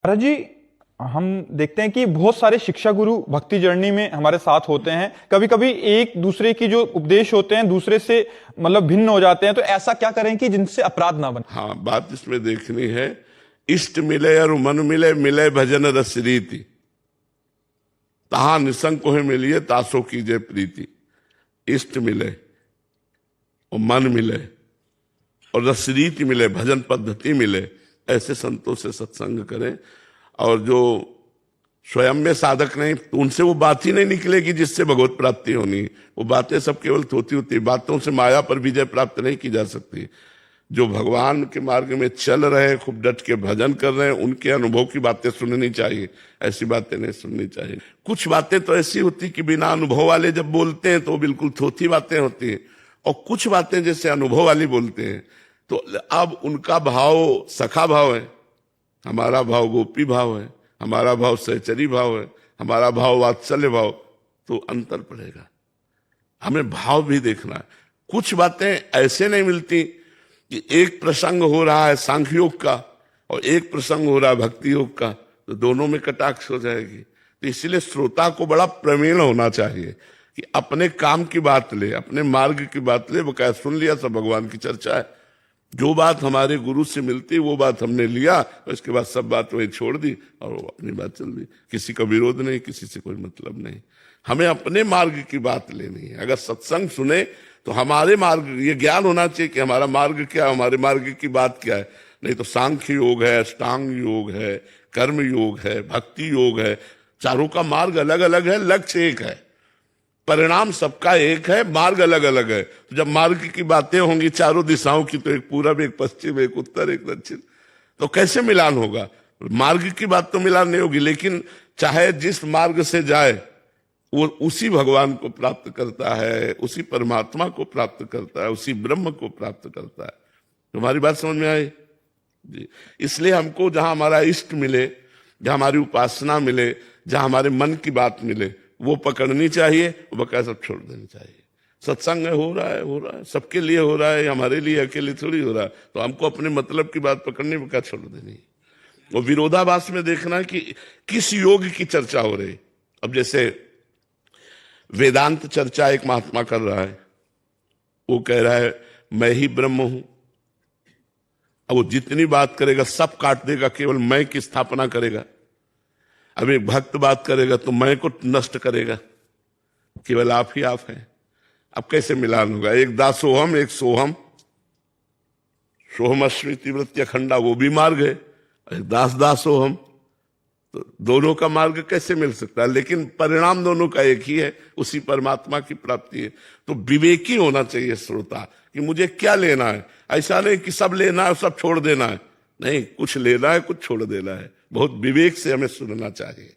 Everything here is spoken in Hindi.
महाराज जी, हम देखते हैं कि बहुत सारे शिक्षा गुरु भक्ति जर्नी में हमारे साथ होते हैं। कभी कभी एक दूसरे की जो उपदेश होते हैं दूसरे से मतलब भिन्न हो जाते हैं, तो ऐसा क्या करें कि जिनसे अपराध ना बने? हाँ, बात इसमें देखनी है। इष्ट मिले और मन मिले, मिले भजन रस रीति, तहा निसंक है मिलिए तासो कीजे प्रीति। इष्ट मिले और मन मिले और रस रीति मिले, भजन पद्धति मिले, ऐसे संतों से सत्संग करें। और जो स्वयं में साधक नहीं, तो उनसे वो बात ही नहीं निकलेगी जिससे भगवत प्राप्ति होनी। वो बातें सब केवल थोती होती, बातों से माया पर विजय प्राप्त नहीं की जा सकती। जो भगवान के मार्ग में चल रहे हैं, खूब डट के भजन कर रहे हैं, उनके अनुभव की बातें सुननी चाहिए, ऐसी बातें नहीं सुननी चाहिए। कुछ बातें तो ऐसी होती कि बिना अनुभव वाले जब बोलते हैं तो बिल्कुल थोथी बातें होती हैं, और कुछ बातें जैसे अनुभव वाली बोलते हैं तो अब उनका भाव सखा भाव है, हमारा भाव गोपी भाव है, हमारा भाव सहचरी भाव है, हमारा भाव वात्सल्य भाव, तो अंतर पड़ेगा। हमें भाव भी देखना है। कुछ बातें ऐसे नहीं मिलती कि एक प्रसंग हो रहा है सांख्य योग का और एक प्रसंग हो रहा है भक्ति योग का, तो दोनों में कटाक्ष हो जाएगी। तो इसलिए श्रोता को बड़ा प्रवीण होना चाहिए कि अपने काम की बात ले, अपने मार्ग की बात ले। वो क्या सुन लिया, सब भगवान की चर्चा है, जो बात हमारे गुरु से मिलती वो बात हमने लिया, और इसके बाद सब बात वही छोड़ दी और वो अपनी बात चल दी। किसी का विरोध नहीं, किसी से कोई मतलब नहीं। हमें अपने मार्ग की बात लेनी है। अगर सत्संग सुने तो हमारे मार्ग, ये ज्ञान होना चाहिए कि हमारा मार्ग क्या है, हमारे मार्ग की बात क्या है। नहीं तो सांख्य योग है, अष्टांग योग है, कर्म योग है, भक्ति योग है, चारों का मार्ग अलग अलग है, लक्ष्य एक है, परिणाम सबका एक है, मार्ग अलग अलग है। तो जब मार्ग की बातें होंगी चारों दिशाओं की, तो एक पूरब, एक पश्चिम, एक उत्तर, एक दक्षिण, तो कैसे मिलान होगा? मार्ग की बात तो मिलान नहीं होगी। लेकिन चाहे जिस मार्ग से जाए वो उसी भगवान को प्राप्त करता है, उसी परमात्मा को प्राप्त करता है, उसी ब्रह्म को प्राप्त करता है। तुम्हारी बात समझ में आई जी? इसलिए हमको जहां हमारा इष्ट मिले, जहां हमारी उपासना मिले, जहां हमारे मन की बात मिले, वो पकड़नी चाहिए, वो बकाया सब छोड़ देनी चाहिए। सत्संग हो रहा है, सबके लिए हो रहा है, हमारे लिए अकेले थोड़ी हो रहा है, तो हमको अपने मतलब की बात पकड़नी, बकाया छोड़ देनी। और विरोधाभास में देखना कि किस योग की चर्चा हो रही। अब जैसे वेदांत चर्चा एक महात्मा कर रहा है, वो कह रहा है मैं ही ब्रह्म हूं। अब वो जितनी बात करेगा सब काट देगा, केवल मैं की स्थापना करेगा। अब एक भक्त बात करेगा तो मैं को नष्ट करेगा, केवल आप ही आप हैं। अब कैसे मिलान होगा? एक दासोहम, एक सोहम, सोहम अश्विति वृत्ति अखंडा, वो भी मार्ग है, एक दास दासोहम, तो दोनों का मार्ग कैसे मिल सकता है? लेकिन परिणाम दोनों का एक ही है, उसी परमात्मा की प्राप्ति है। तो विवेकी होना चाहिए श्रोता कि मुझे क्या लेना है। ऐसा नहीं कि सब लेना है सब छोड़ देना है, नहीं, कुछ लेना है कुछ छोड़ देना है। बहुत विवेक से हमें सुनना चाहिए।